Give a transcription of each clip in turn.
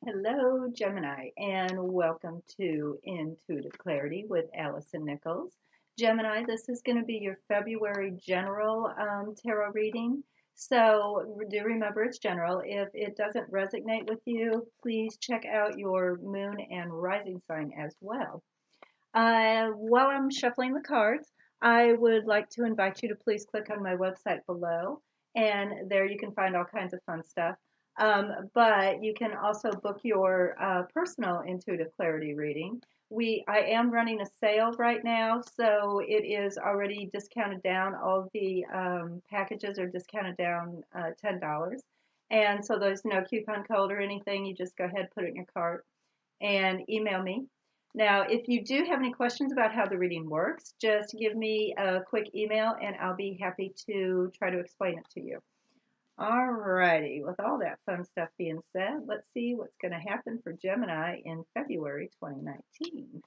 Hello, Gemini, and welcome to Intuitive Clarity with Allison Nichols. Gemini, this is going to be your February general tarot reading. So do remember it's general. If it doesn't resonate with you, please check out your moon and rising sign as well. While I'm shuffling the cards, I would like to invite you to please click on my website below, and there you can find all kinds of fun stuff. But you can also book your personal intuitive clarity reading. I am running a sale right now, so it is already discounted down. All the packages are discounted down $10, and so there's no coupon code or anything. You just go ahead, put it in your cart, and email me. Now, if you do have any questions about how the reading works, just give me a quick email and I'll be happy to try to explain it to you. Alrighty, with all that fun stuff being said, let's see what's going to happen for Gemini in February 2019.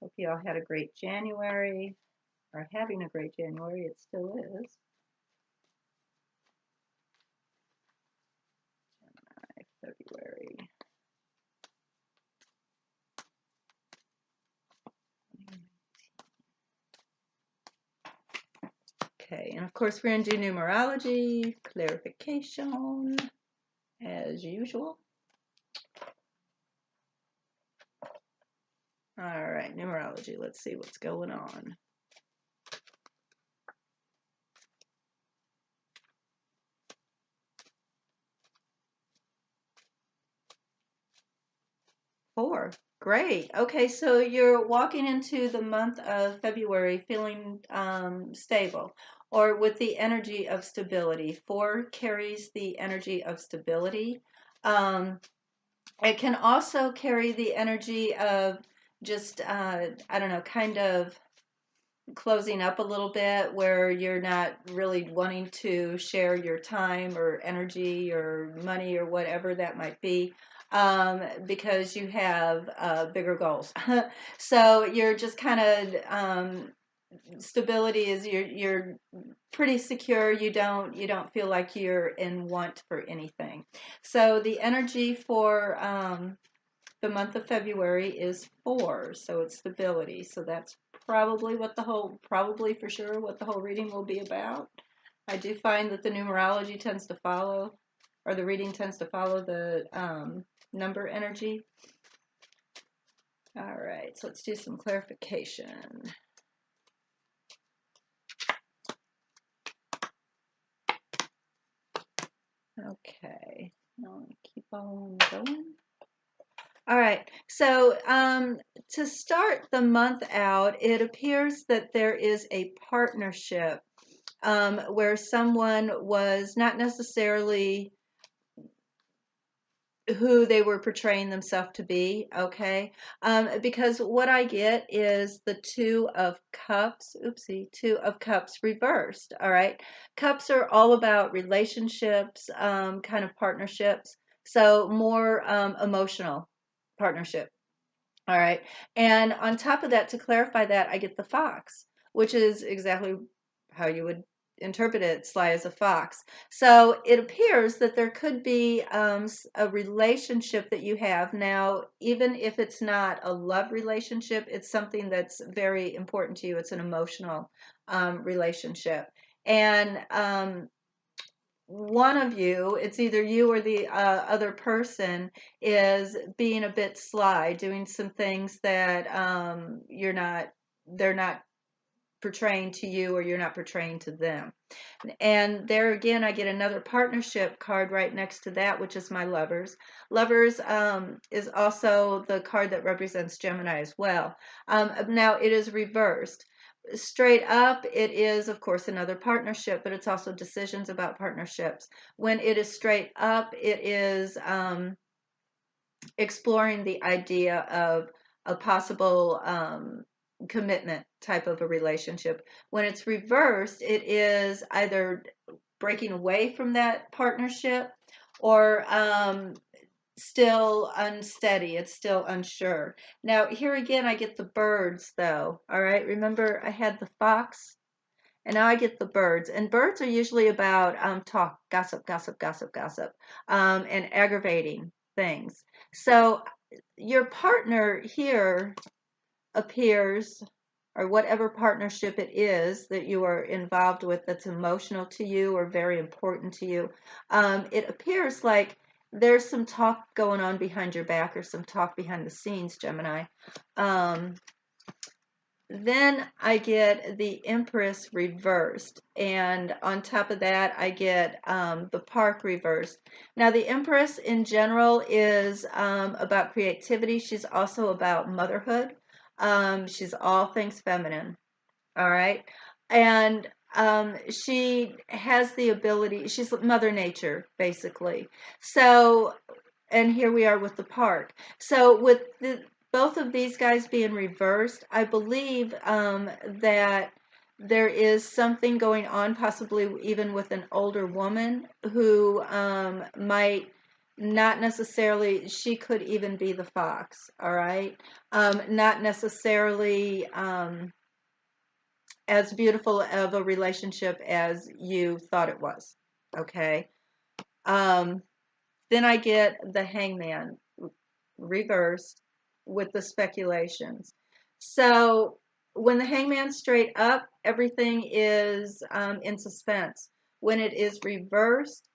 Hope you all had a great January, or having a great January. It still is. Gemini, February. Okay, and of course we're going to do numerology, clarification, as usual. All right, numerology. Let's see what's going on. Four. Great. Okay, so you're walking into the month of February feeling stable or with the energy of stability. Four carries the energy of stability. It can also carry the energy of just, I don't know, kind of closing up a little bit where you're not really wanting to share your time or energy or money or whatever that might be, because you have bigger goals. So you're just kind of stability is you're pretty secure. You don't feel like you're in want for anything. So the energy for the month of February is 4, so it's stability. So that's probably for sure what the whole reading will be about. I do find that the numerology tends to follow, or the reading tends to follow the number energy. All right, so let's do some clarification. Okay, I'll keep on going. All right, so to start the month out, it appears that there is a partnership where someone was not necessarily who they were portraying themselves to be, okay? Because what I get is the Two of Cups, Two of Cups reversed, all right? Cups are all about relationships, kind of partnerships, so more emotional partnership. All right. And on top of that, to clarify that, I get the fox, which is exactly how you would interpret it, sly as a fox. So it appears that there could be a relationship that you have now, even if it's not a love relationship, it's something that's very important to you. It's an emotional relationship. And one of you, it's either you or the other person, is being a bit sly, doing some things that they're not portraying to you or you're not portraying to them. And there again, I get another partnership card right next to that, which is my lovers. Lovers is also the card that represents Gemini as well. Now it is reversed. Straight up, it is, of course, another partnership, but it's also decisions about partnerships. When it is straight up, it is exploring the idea of a possible commitment type of a relationship. When it's reversed, it is either breaking away from that partnership or still unsteady. It's still unsure. Now, here again, I get the birds, though. All right. Remember, I had the fox And now I get the birds. And birds are usually about talk, gossip, gossip, gossip, gossip, and aggravating things. So your partner here appears, or whatever partnership it is that you are involved with that's emotional to you or very important to you, it appears like there's some talk going on behind your back or some talk behind the scenes, Gemini. Then I get the Empress reversed, and on top of that I get the Park reversed. Now the Empress in general is about creativity. She's also about motherhood. She's all things feminine, all right? And she has the ability, she's Mother Nature, basically. So, and here we are with the Park. So with both of these guys being reversed, I believe that there is something going on, possibly even with an older woman who might not necessarily, she could even be the fox, all right? Not necessarily as beautiful of a relationship as you thought it was, okay? Then I get the Hangman reversed with the speculations. So when the Hangman's straight up, everything is in suspense. When it is reversed,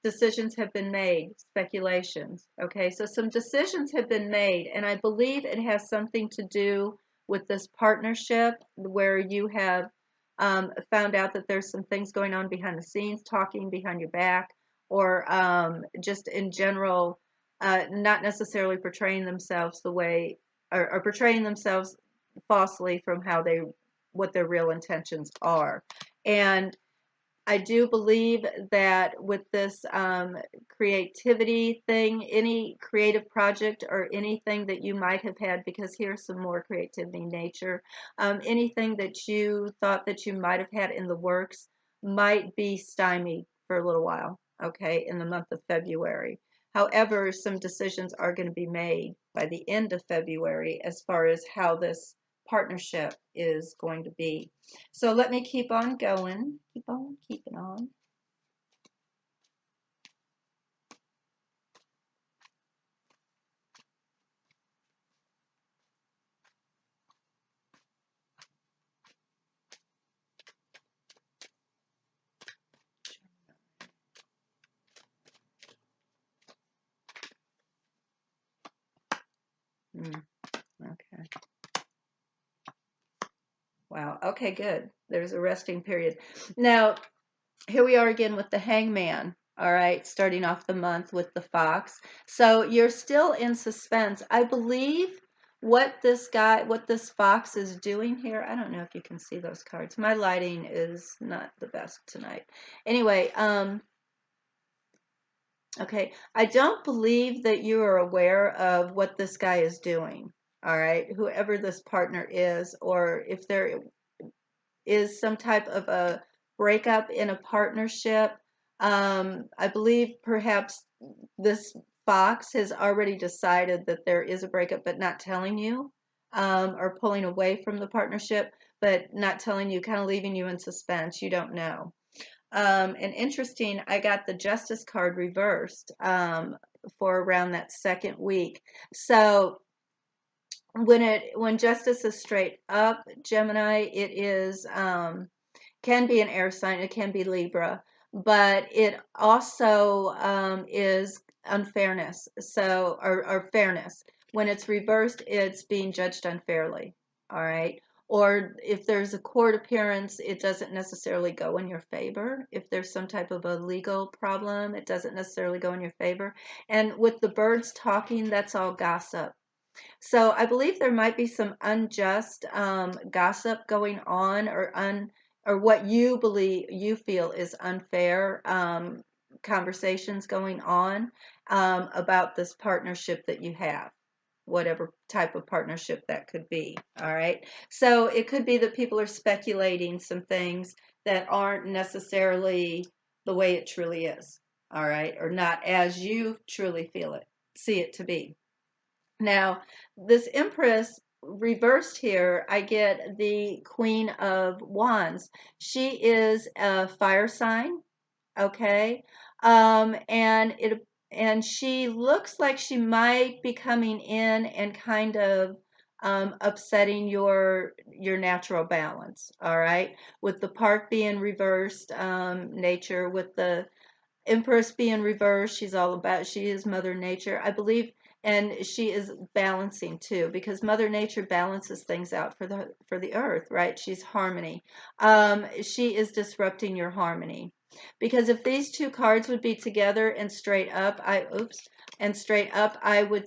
decisions have been made, speculations. Okay, so some decisions have been made, and I believe it has something to do with this partnership where you have found out that there's some things going on behind the scenes, talking behind your back, or just in general, not necessarily portraying themselves the way, or portraying themselves falsely from what their real intentions are. And I do believe that with this creativity thing, any creative project or anything that you might have had, because here's some more creativity nature, anything that you thought that you might have had in the works might be stymied for a little while, okay, in the month of February. However, some decisions are going to be made by the end of February as far as how this partnership is going to be. So let me keep on going. Keep on keeping on. Okay. Wow. Okay, good. There's a resting period. Now, here we are again with the Hangman. All right, starting off the month with the Fox. So you're still in suspense. I believe what this Fox is doing here. I don't know if you can see those cards. My lighting is not the best tonight. Anyway, okay, I don't believe that you are aware of what this guy is doing. All right, whoever this partner is, or if there is some type of a breakup in a partnership. I believe perhaps this fox has already decided that there is a breakup, but not telling you, or pulling away from the partnership, but not telling you, kind of leaving you in suspense. You don't know. And interesting, I got the Justice card reversed for around that second week. So when Justice is straight up, Gemini, it is can be an air sign, it can be Libra, but it also is unfairness. So or fairness. When it's reversed, it's being judged unfairly. All right. Or if there's a court appearance, it doesn't necessarily go in your favor. If there's some type of a legal problem, it doesn't necessarily go in your favor. And with the birds talking, that's all gossip. So I believe there might be some unjust gossip going on, or what you feel is unfair conversations going on about this partnership that you have, whatever type of partnership that could be. All right. So it could be that people are speculating some things that aren't necessarily the way it truly is. All right. Or not as you truly see it to be. Now, this Empress reversed here, I get the Queen of Wands. She is a fire sign, okay? And she looks like she might be coming in and kind of upsetting your natural balance, all right? With the Park being reversed, nature, with the Empress being reversed, she is Mother Nature, I believe, and she is balancing too, because Mother Nature balances things out for the earth, right? She's harmony. She is disrupting your harmony, because if these two cards would be together and straight up, I would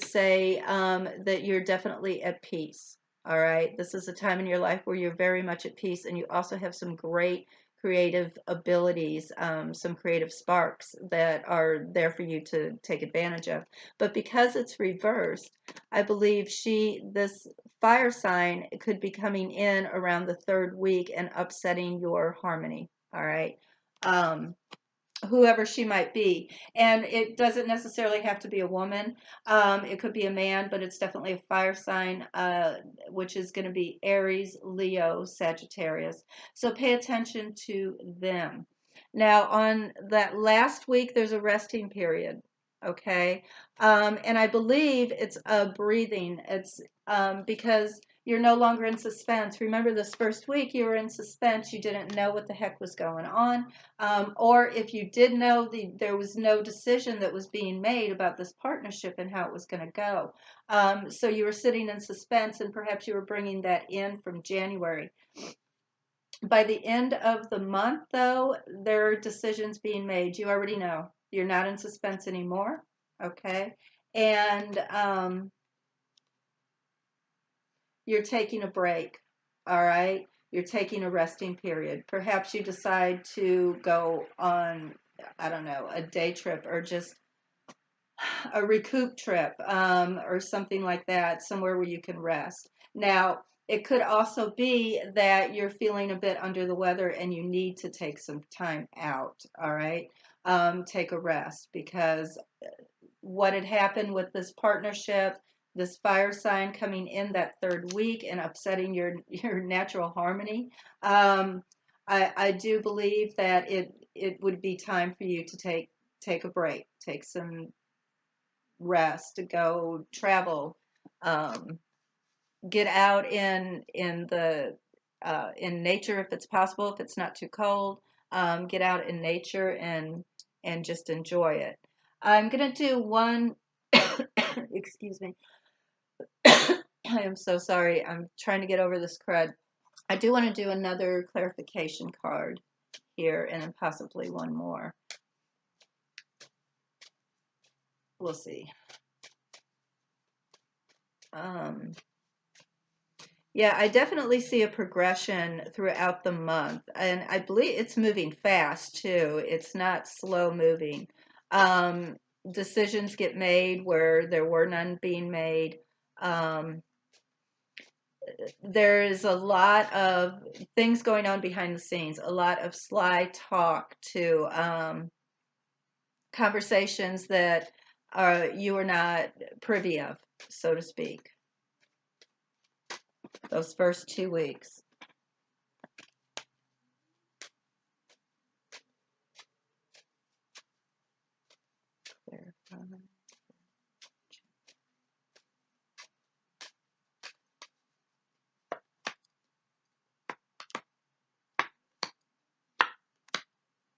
say that you're definitely at peace. All right, this is a time in your life where you're very much at peace, and you also have some great creative abilities, some creative sparks that are there for you to take advantage of. But because it's reversed, I believe this fire sign could be coming in around the 3rd week and upsetting your harmony. All right. Whoever she might be. And it doesn't necessarily have to be a woman. It could be a man, but it's definitely a fire sign, which is going to be Aries, Leo, Sagittarius. So pay attention to them. Now, on that last week, there's a resting period. Okay. And I believe it's a breathing. It's because you're no longer in suspense. Remember, this first week you were in suspense. You didn't know what the heck was going on. Or if you did know, there was no decision that was being made about this partnership and how it was going to go. So you were sitting in suspense, and perhaps you were bringing that in from January. By the end of the month, though, there are decisions being made. You already know. You're not in suspense anymore. Okay. And you're taking a break. All right. You're taking a resting period. Perhaps you decide to go on, I don't know, a day trip, or just a recoup trip, or something like that, somewhere where you can rest. Now, it could also be that you're feeling a bit under the weather and you need to take some time out. All right. Take a rest, because what had happened with this partnership, this fire sign coming in that 3rd week and upsetting your natural harmony, I do believe that it would be time for you to take a break, take some rest, to go travel, get out in the in nature if it's possible, if it's not too cold. Get out in nature and just enjoy it. I'm gonna do one. Excuse me. I am so sorry. I'm trying to get over this crud. I do want to do another clarification card here, and then possibly one more. We'll see. Yeah, I definitely see a progression throughout the month, and I believe it's moving fast too. It's not slow moving. Decisions get made where there were none being made. There is a lot of things going on behind the scenes, a lot of sly talk to conversations that you are not privy of, so to speak, those first 2 weeks.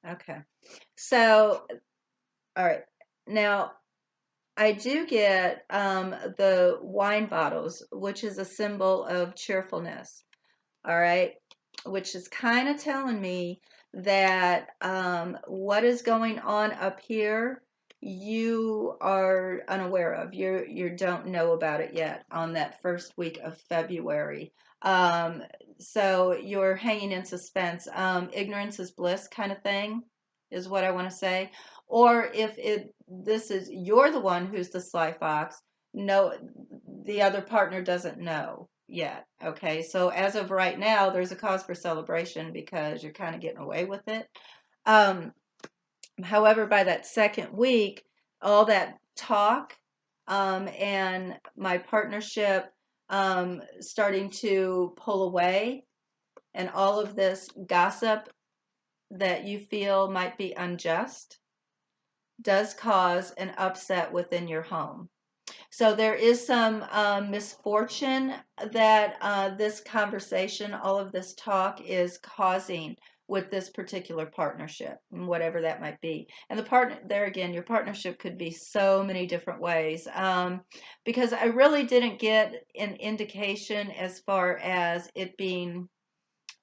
Okay, so, all right, now I do get the wine bottles, which is a symbol of cheerfulness, all right, which is kind of telling me that what is going on up here, you are unaware of. You don't know about it yet on that 1st week of February. So you're hanging in suspense. Ignorance is bliss kind of thing is what I want to say. Or if you're the one who's the sly fox, no, the other partner doesn't know yet. Okay, so as of right now, there's a cause for celebration because you're kind of getting away with it. However, by that 2nd week, all that talk and my partnership starting to pull away, and all of this gossip that you feel might be unjust does cause an upset within your home. So there is some misfortune that this conversation, all of this talk is causing with this particular partnership, whatever that might be. And the partner, there again, your partnership could be so many different ways, because I really didn't get an indication as far as it being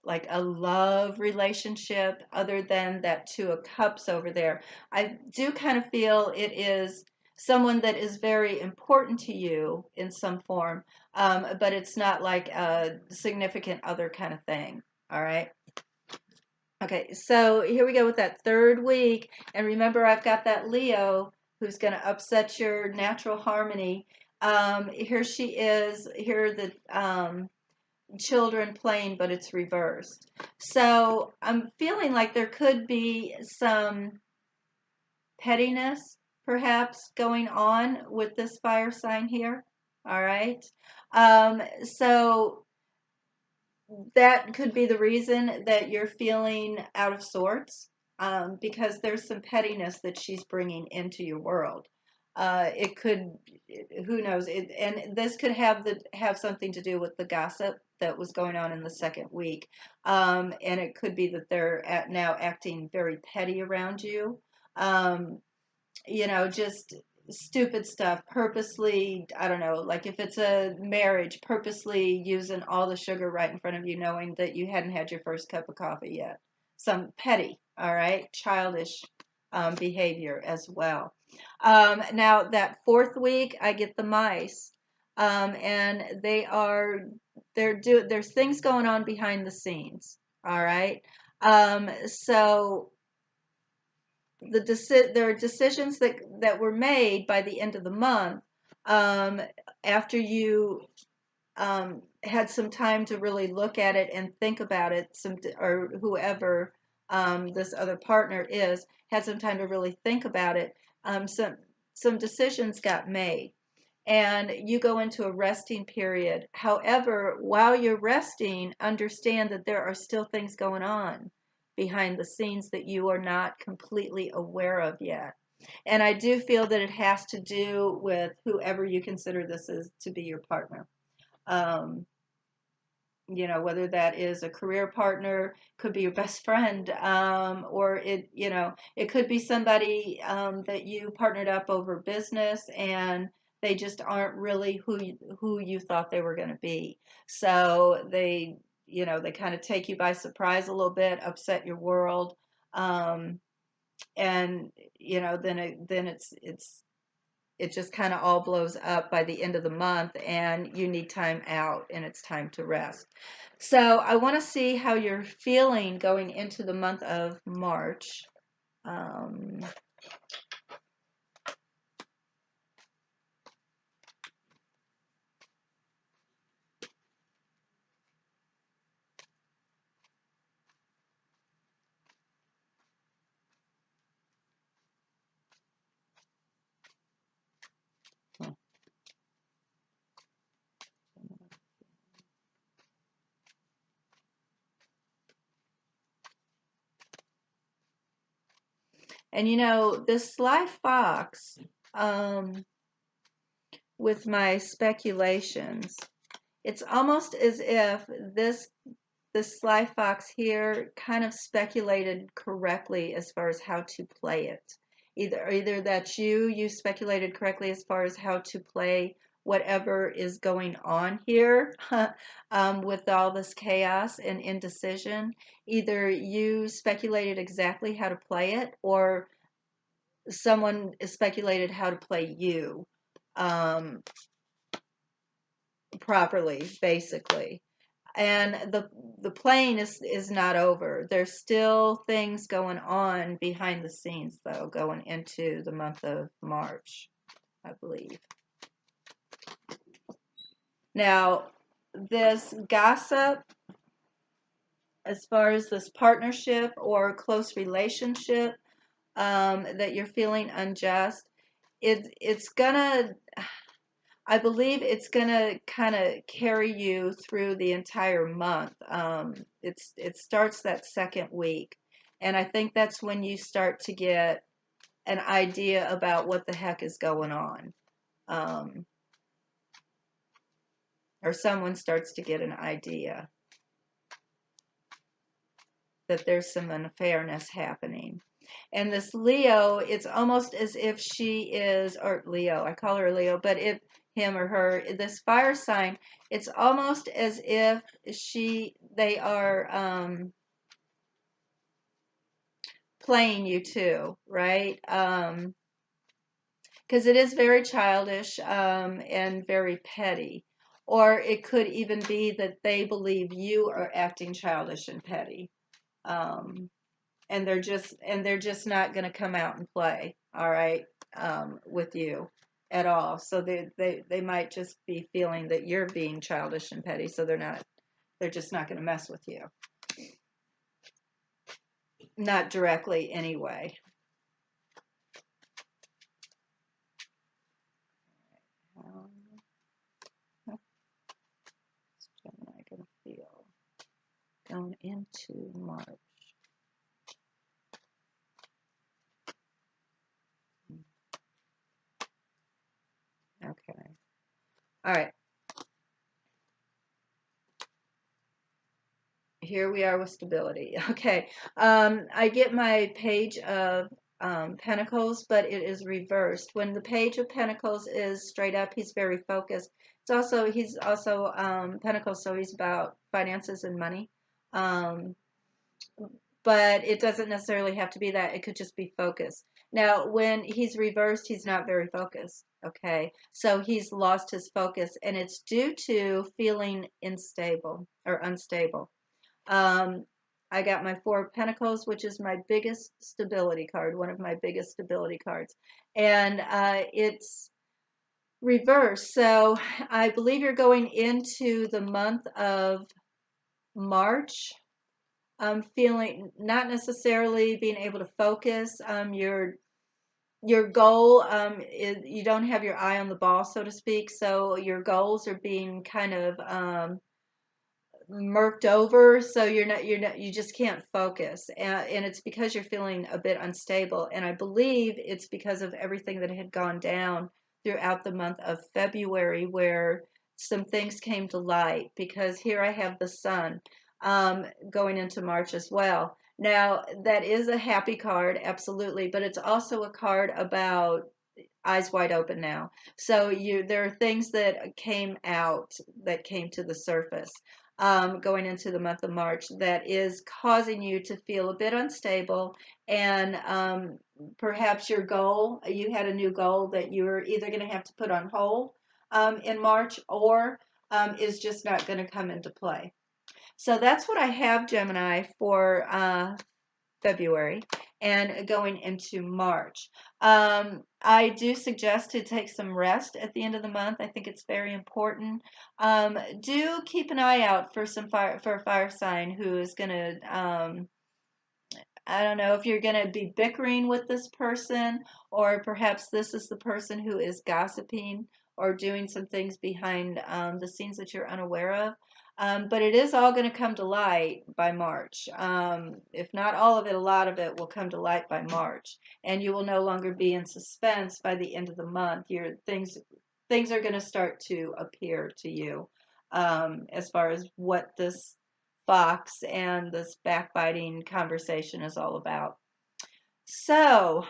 like a love relationship other than that Two of Cups over there. I do kind of feel it is someone that is very important to you in some form, but it's not like a significant other kind of thing. All right. Okay, so here we go with that third week. And remember, I've got that Leo who's going to upset your natural harmony. Here she is. Here are the children playing, but it's reversed. So I'm feeling like there could be some pettiness perhaps going on with this fire sign here. All right. So that could be the reason that you're feeling out of sorts, because there's some pettiness that she's bringing into your world. It could, who knows? And this could have something to do with the gossip that was going on in the second week, and it could be that they're now acting very petty around you. Just stupid stuff, purposely, I don't know, like if it's a marriage, purposely using all the sugar right in front of you, knowing that you hadn't had your first cup of coffee yet. Some petty, all right, childish behavior as well. Now that fourth week, I get the mice, and there's things going on behind the scenes, all right. So there are decisions that were made by the end of the month, after you had some time to really look at it and think about it, or whoever this other partner is had some time to really think about it. Some decisions got made, and you go into a resting period. However, while you're resting, understand that there are still things going on behind the scenes that you are not completely aware of yet. And I do feel that it has to do with whoever you consider this is to be your partner. Um, whether that is a career partner, could be your best friend, or it could be somebody that you partnered up over business, and they just aren't really who you thought they were going to be. So they kind of take you by surprise a little bit, upset your world, and then it just kind of all blows up by the end of the month, and you need time out, and it's time to rest. So I want to see how you're feeling going into the month of March. And this sly fox, with my speculations, it's almost as if this sly fox here kind of speculated correctly as far as how to play it. Either that you speculated correctly as far as how to play whatever is going on here, with all this chaos and indecision. Either you speculated exactly how to play it, or someone speculated how to play you properly, basically. And the playing is not over. There's still things going on behind the scenes, though, going into the month of March, I believe. Now, this gossip, as far as this partnership or close relationship, that you're feeling unjust, it's gonna, I believe it's going to kind of carry you through the entire month. It starts that second week, and I think that's when you start to get an idea about what the heck is going on. Or someone starts to get an idea that there's some unfairness happening. And this Leo, it's almost as if she is, or Leo, I call her Leo, but if him or her, this fire sign, it's almost as if they are playing you too, right? Because it is very childish and very petty. Or it could even be that they believe you are acting childish and petty. And they're just not going to come out and play, all right, with you at all. So they might just be feeling that you're being childish and petty, so they're just not going to mess with you. Not directly anyway. What's Gemini going to feel going into March? Okay. All right. Here we are with stability. Okay. I get my page of Pentacles, but it is reversed. When the page of Pentacles is straight up, he's very focused. He's also Pentacles, so he's about finances and money. But it doesn't necessarily have to be that. It could just be focus. Now, when he's reversed, he's not very focused. Okay, so he's lost his focus, and it's due to feeling unstable. I got my Four of Pentacles, which is my biggest stability card, one of my biggest stability cards, and it's reversed. So I believe you're going into the month of March feeling not necessarily being able to focus. Your goal is you don't have your eye on the ball, so to speak. So your goals are being kind of murked over, so you just can't focus, and it's because you're feeling a bit unstable. And I believe it's because of everything that had gone down throughout the month of February, where some things came to light. Because here I have the sun going into March as well. Now that is a happy card, absolutely, but it's also a card about eyes wide open now. So there are things that came to the surface going into the month of March that is causing you to feel a bit unstable, and perhaps you had a new goal that you were either going to have to put on hold in March, or is just not going to come into play. So that's what I have, Gemini, for February and going into March. I do suggest to take some rest at the end of the month. I think it's very important. Do keep an eye out for a fire sign who is going to, I don't know if you're going to be bickering with this person, or perhaps this is the person who is gossiping or doing some things behind the scenes that you're unaware of. But it is all going to come to light by March. If not all of it, a lot of it will come to light by March, and you will no longer be in suspense by the end of the month. Things are going to start to appear to you as far as what this fox and this backbiting conversation is all about. So,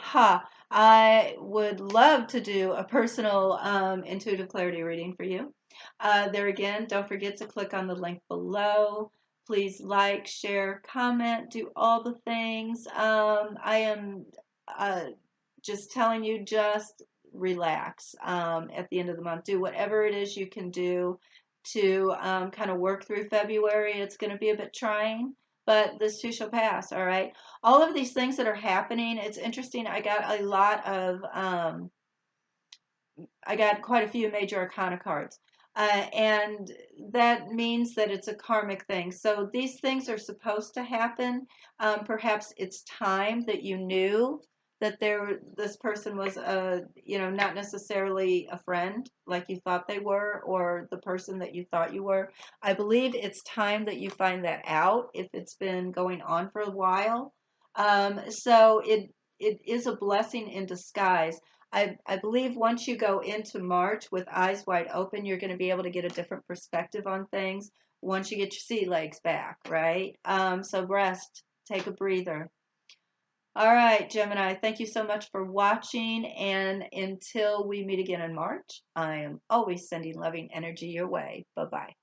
I would love to do a personal intuitive clarity reading for you. There again, don't forget to click on the link below. Please like, share, comment, do all the things. I am just telling you, just relax at the end of the month. Do whatever it is you can do to kind of work through February. It's going to be a bit trying, but this too shall pass, all right? All of these things that are happening, it's interesting. I got quite a few major arcana cards. And that means that it's a karmic thing. So these things are supposed to happen. Perhaps it's time that you knew that this person was not necessarily a friend like you thought they were, or the person that you thought you were. I believe it's time that you find that out if it's been going on for a while. So it is a blessing in disguise. I believe once you go into March with eyes wide open, you're going to be able to get a different perspective on things once you get your sea legs back, right? So rest, take a breather. All right, Gemini, thank you so much for watching. And until we meet again in March, I am always sending loving energy your way. Bye-bye.